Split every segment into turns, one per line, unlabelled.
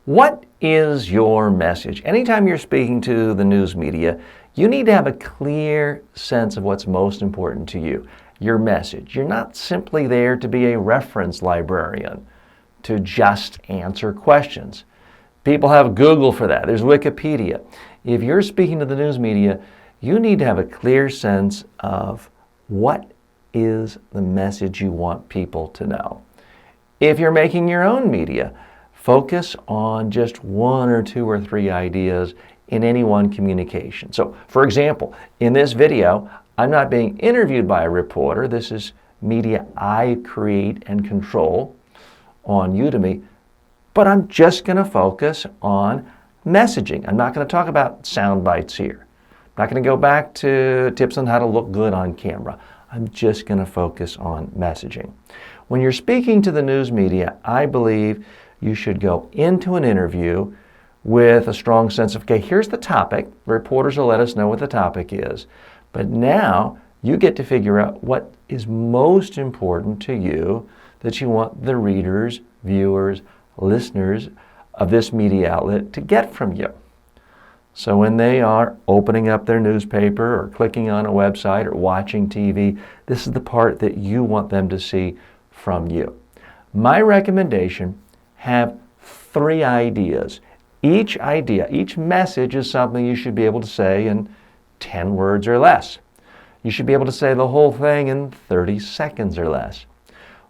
What is your message? Anytime you're speaking to the news media, you need to have a clear sense of what's most important to you, your message. You're not simply there to be a reference librarian, to just answer questions. People have Google for that. There's Wikipedia. If you're speaking to the news media, you need to have a clear sense of what is the message you want people to know. If you're making your own media, focus on just one or two or three ideas in any one communication. So, for example, in this video, I'm not being interviewed by a reporter. This is media I create and control on Udemy, but I'm just going to focus on messaging. I'm not going to talk about sound bites here. I'm not going to go back to tips on how to look good on camera. I'm just going to focus on messaging. When you're speaking to the news media, I believe you should go into an interview with a strong sense of, okay, here's the topic. Reporters will let us know what the topic is. But now you get to figure out what is most important to you that you want the readers, viewers, listeners of this media outlet to get from you. So when they are opening up their newspaper or clicking on a website or watching TV, this is the part that you want them to see from you. My recommendation, have 3 ideas. Each idea, each message is something you should be able to say in 10 words or less. You should be able to say the whole thing in 30 seconds or less.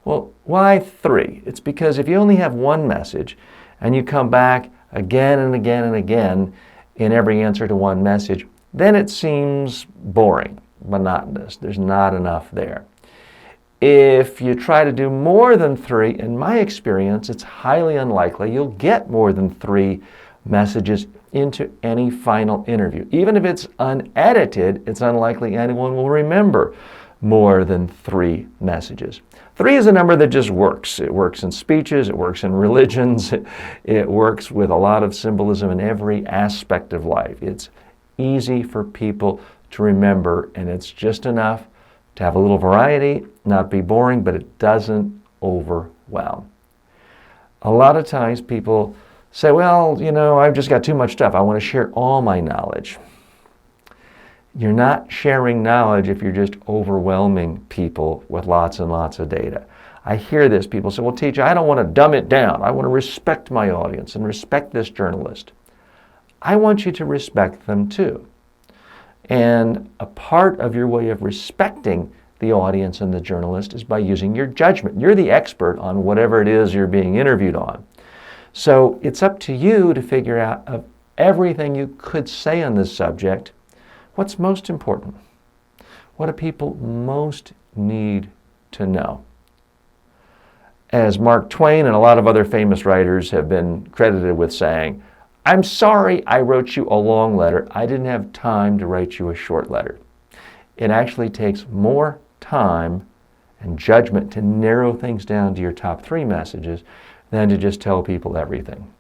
Well, why 3? It's because if you only have one message and you come back again and again and again in every answer to one message, then it seems boring, monotonous. There's not enough there. If you try to do more than 3, in my experience, it's highly unlikely you'll get more than 3 messages into any final interview. Even if it's unedited, it's unlikely anyone will remember more than 3 messages. 3 is a number that just works. It works in speeches, it works in religions, it works with a lot of symbolism in every aspect of life. It's easy for people to remember, and it's just enough to have a little variety, not be boring, but it doesn't overwhelm. A lot of times people say, well, I've just got too much stuff. I want to share all my knowledge. You're not sharing knowledge if you're just overwhelming people with lots and lots of data. I hear this. People say, well, teacher, I don't want to dumb it down. I want to respect my audience and respect this journalist. I want you to respect them too. And a part of your way of respecting the audience and the journalist is by using your judgment. You're the expert on whatever it is you're being interviewed on. So it's up to you to figure out, of everything you could say on this subject, what's most important? What do people most need to know? As Mark Twain and a lot of other famous writers have been credited with saying, I'm sorry I wrote you a long letter. I didn't have time to write you a short letter. It actually takes more time and judgment to narrow things down to your top 3 messages than to just tell people everything.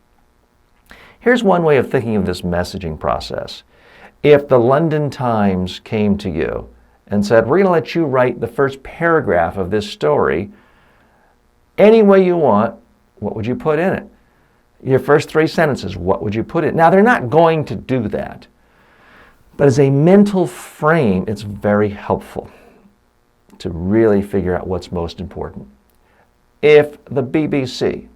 Here's one way of thinking of this messaging process. If the London Times came to you and said, we're going to let you write the first paragraph of this story any way you want, what would you put in it? Your first 3 sentences, what would you put in? Now, they're not going to do that. But as a mental frame, it's very helpful to really figure out what's most important. If the BBC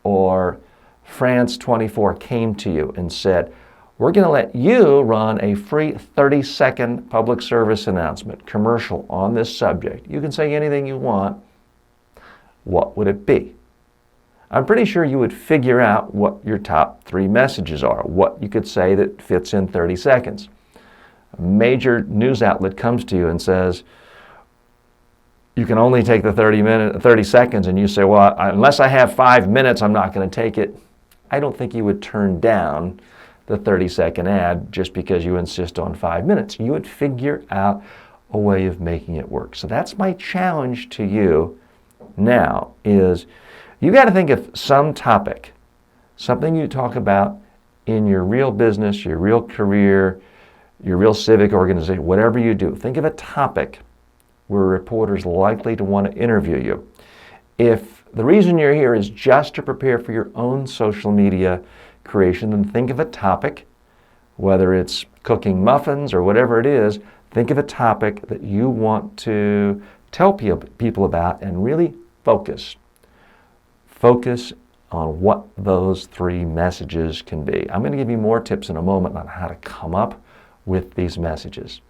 or France 24 came to you and said, we're going to let you run a free 30-second public service announcement, commercial on this subject. You can say anything you want. What would it be? I'm pretty sure you would figure out what your top 3 messages are, what you could say that fits in 30 seconds. A major news outlet comes to you and says, you can only take the 30 seconds, and you say, well, unless I have 5 minutes, I'm not going to take it. I don't think you would turn down the 30-second ad just because you insist on 5 minutes. You would figure out a way of making it work. So that's my challenge to you now is you got to think of some topic, something you talk about in your real business, your real career, your real civic organization, whatever you do. Think of a topic where a reporter's likely to want to interview you. If the reason you're here is just to prepare for your own social media creation. Then think of a topic, whether it's cooking muffins or whatever it is. Think of a topic that you want to tell people about and really focus. Focus on what those 3 messages can be. I'm going to give you more tips in a moment on how to come up with these messages.